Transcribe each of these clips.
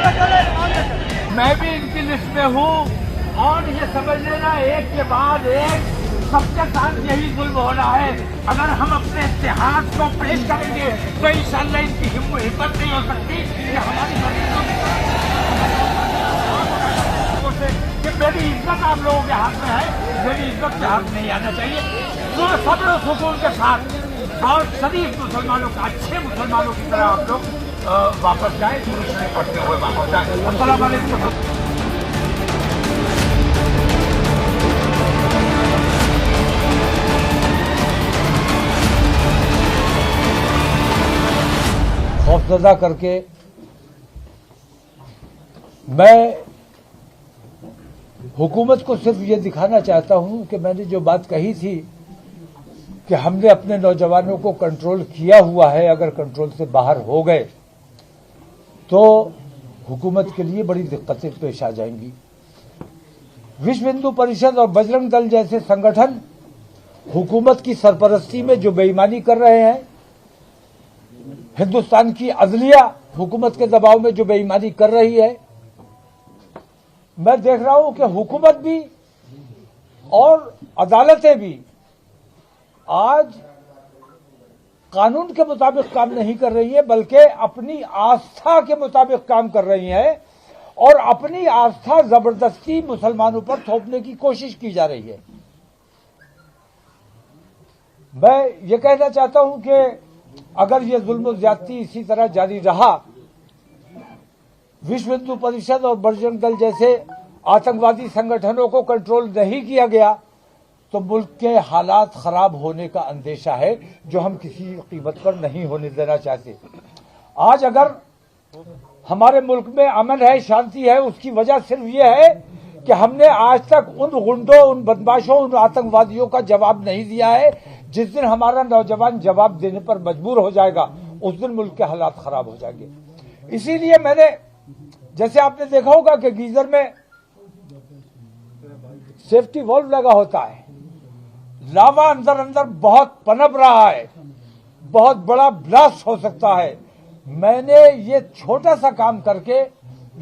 मैं भी इनकी लिस्ट में हूँ और ये समझ लेना एक के बाद एक सबके साथ यही जुल्म हो रहा है। अगर हम अपने इतिहास को पेश करेंगे तो इंशाअल्लाह इनकी हिम्मत नहीं हो सकती कि हमारी कि मेरी इज्जत आप लोगों के हाथ में है, मेरी इज्जत के हाथ नहीं आना चाहिए। तो सब्र सुकून के साथ और शरीफ मुसलमानों का अच्छे मुसलमानों की तरह आप लोग वापस जाए, पुरुष में पढ़ते हुए वापस जाए। अस्सलाम वालेकुम। खौफजदा करके मैं हुकूमत को सिर्फ ये दिखाना चाहता हूं कि मैंने जो बात कही थी कि हमने अपने नौजवानों को कंट्रोल किया हुआ है, अगर कंट्रोल से बाहर हो गए तो हुकूमत के लिए बड़ी दिक्कतें पेश आ जाएंगी। विश्व हिंदू परिषद और बजरंग दल जैसे संगठन हुकूमत की सरपरस्ती में जो बेईमानी कर रहे हैं, हिंदुस्तान की अदलिया हुकूमत के दबाव में जो बेईमानी कर रही है, मैं देख रहा हूं कि हुकूमत भी और अदालतें भी आज कानून के मुताबिक काम नहीं कर रही है, बल्कि अपनी आस्था के मुताबिक काम कर रही है और अपनी आस्था जबरदस्ती मुसलमानों पर थोपने की कोशिश की जा रही है। मैं ये कहना चाहता हूं कि अगर ये जुल्म ज्यादती इसी तरह जारी रहा, विश्व हिंदू परिषद और बजरंग दल जैसे आतंकवादी संगठनों को कंट्रोल नहीं किया गया तो मुल्क के हालात खराब होने का अंदेशा है, जो हम किसी कीमत पर नहीं होने देना चाहते। आज अगर हमारे मुल्क में अमन है, शांति है, उसकी वजह सिर्फ ये है कि हमने आज तक उन गुंडों, उन बदमाशों, उन आतंकवादियों का जवाब नहीं दिया है। जिस दिन हमारा नौजवान जवाब देने पर मजबूर हो जाएगा, उस दिन मुल्क के हालात खराब हो जाएंगे। इसीलिए मैंने, जैसे आपने देखा होगा कि गीजर में सेफ्टी वॉल्व लगा होता है, लावा अंदर अंदर बहुत पनप रहा है, बहुत बड़ा ब्लास्ट हो सकता है। मैंने ये छोटा सा काम करके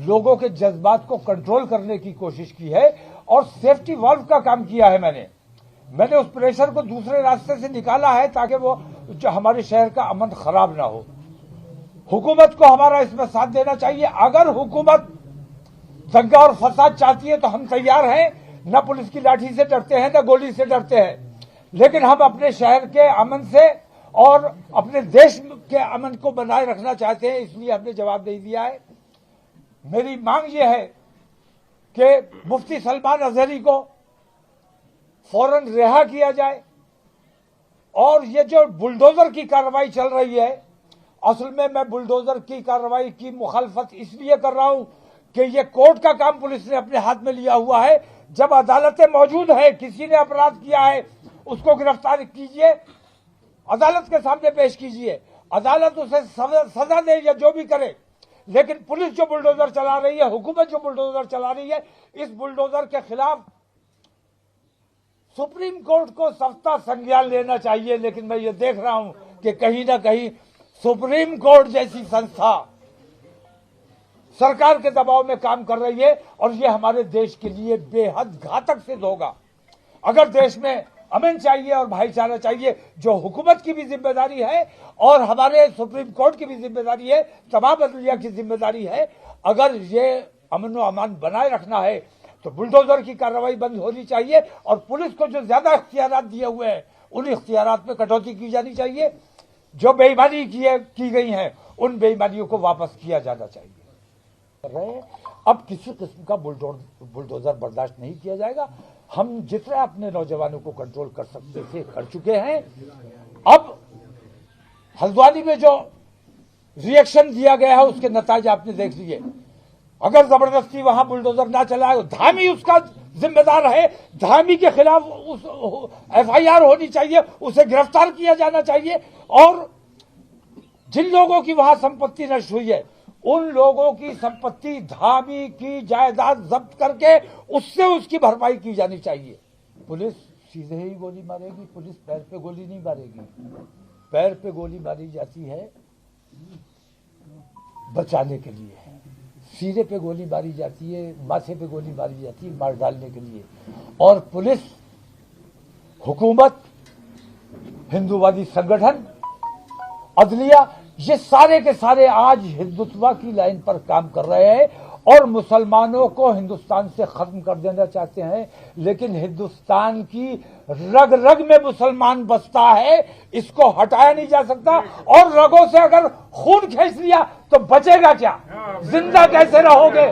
लोगों के जज्बात को कंट्रोल करने की कोशिश की है और सेफ्टी वॉल्व का काम किया है। मैंने उस प्रेशर को दूसरे रास्ते से निकाला है ताकि वो जो हमारे शहर का अमन खराब ना हो। हुकूमत को हमारा इसमें साथ देना चाहिए। अगर हुकूमत दंगा और फसाद चाहती है तो हम तैयार हैं, न पुलिस की लाठी से डरते हैं, न गोली से डरते हैं, लेकिन हम अपने शहर के अमन से और अपने देश के अमन को बनाए रखना चाहते हैं, इसलिए हमने जवाब नहीं दिया है। मेरी मांग यह है कि मुफ्ती सलमान अजहरी को फौरन रिहा किया जाए और ये जो बुलडोजर की कार्रवाई चल रही है, असल में मैं बुलडोजर की कार्रवाई की मुखालफत इसलिए कर रहा हूं कि ये कोर्ट का काम पुलिस ने अपने हाथ में लिया हुआ है। जब अदालतें मौजूद है, किसी ने अपराध किया है, उसको गिरफ्तार कीजिए, अदालत के सामने पेश कीजिए, अदालत उसे सजा दे या जो भी करे। लेकिन पुलिस जो बुलडोजर चला रही है, हुकूमत जो बुलडोजर चला रही है, इस बुलडोजर के खिलाफ सुप्रीम कोर्ट को सख्त संज्ञान लेना चाहिए। लेकिन मैं ये देख रहा हूं कि कहीं ना कहीं सुप्रीम कोर्ट जैसी संस्था सरकार के दबाव में काम कर रही है और ये हमारे देश के लिए बेहद घातक सिद्ध होगा। अगर देश में अमन चाहिए और भाईचारा चाहिए, जो हुकूमत की भी जिम्मेदारी है और हमारे सुप्रीम कोर्ट की भी जिम्मेदारी है, तमाम अदलिया की जिम्मेदारी है, अगर ये अमन व अमान बनाए रखना है तो बुलडोजर की कार्रवाई बंद होनी चाहिए और पुलिस को जो ज्यादा इख्तियारात दिए हुए हैं, उन इख्तियारात में कटौती की जानी चाहिए। जो बेईमानी की गई हैं, उन बेईमानियों को वापस किया जाना चाहिए। अब किसी किस्म का बुलडोजर बर्दाश्त नहीं किया जाएगा। हम जितना अपने नौजवानों को कंट्रोल कर सकते थे कर चुके हैं। अब हल्द्वानी में जो रिएक्शन दिया गया है, उसके नतीजे आपने देख लिए। अगर जबरदस्ती वहां बुलडोजर ना चलाए, धामी उसका जिम्मेदार है, धामी के खिलाफ FIR होनी चाहिए, उसे गिरफ्तार किया जाना चाहिए और जिन लोगों की वहां संपत्ति नष्ट हुई है, उन लोगों की संपत्ति, धामी की जायदाद जब्त करके उससे उसकी भरपाई की जानी चाहिए। पुलिस सीधे ही गोली मारेगी, पुलिस पैर पे गोली नहीं मारेगी। पैर पे गोली मारी जाती है बचाने के लिए, सीने पे गोली मारी जाती है, माथे पे गोली मारी जाती है मार डालने के लिए। और पुलिस, हुकूमत, हिंदूवादी संगठन, अदलिया, ये सारे के सारे आज हिंदुत्व की लाइन पर काम कर रहे हैं और मुसलमानों को हिंदुस्तान से खत्म कर देना चाहते हैं। लेकिन हिंदुस्तान की रग रग में मुसलमान बसता है, इसको हटाया नहीं जा सकता। और रगों से अगर खून खींच लिया तो बचेगा क्या? जिंदा कैसे रहोगे?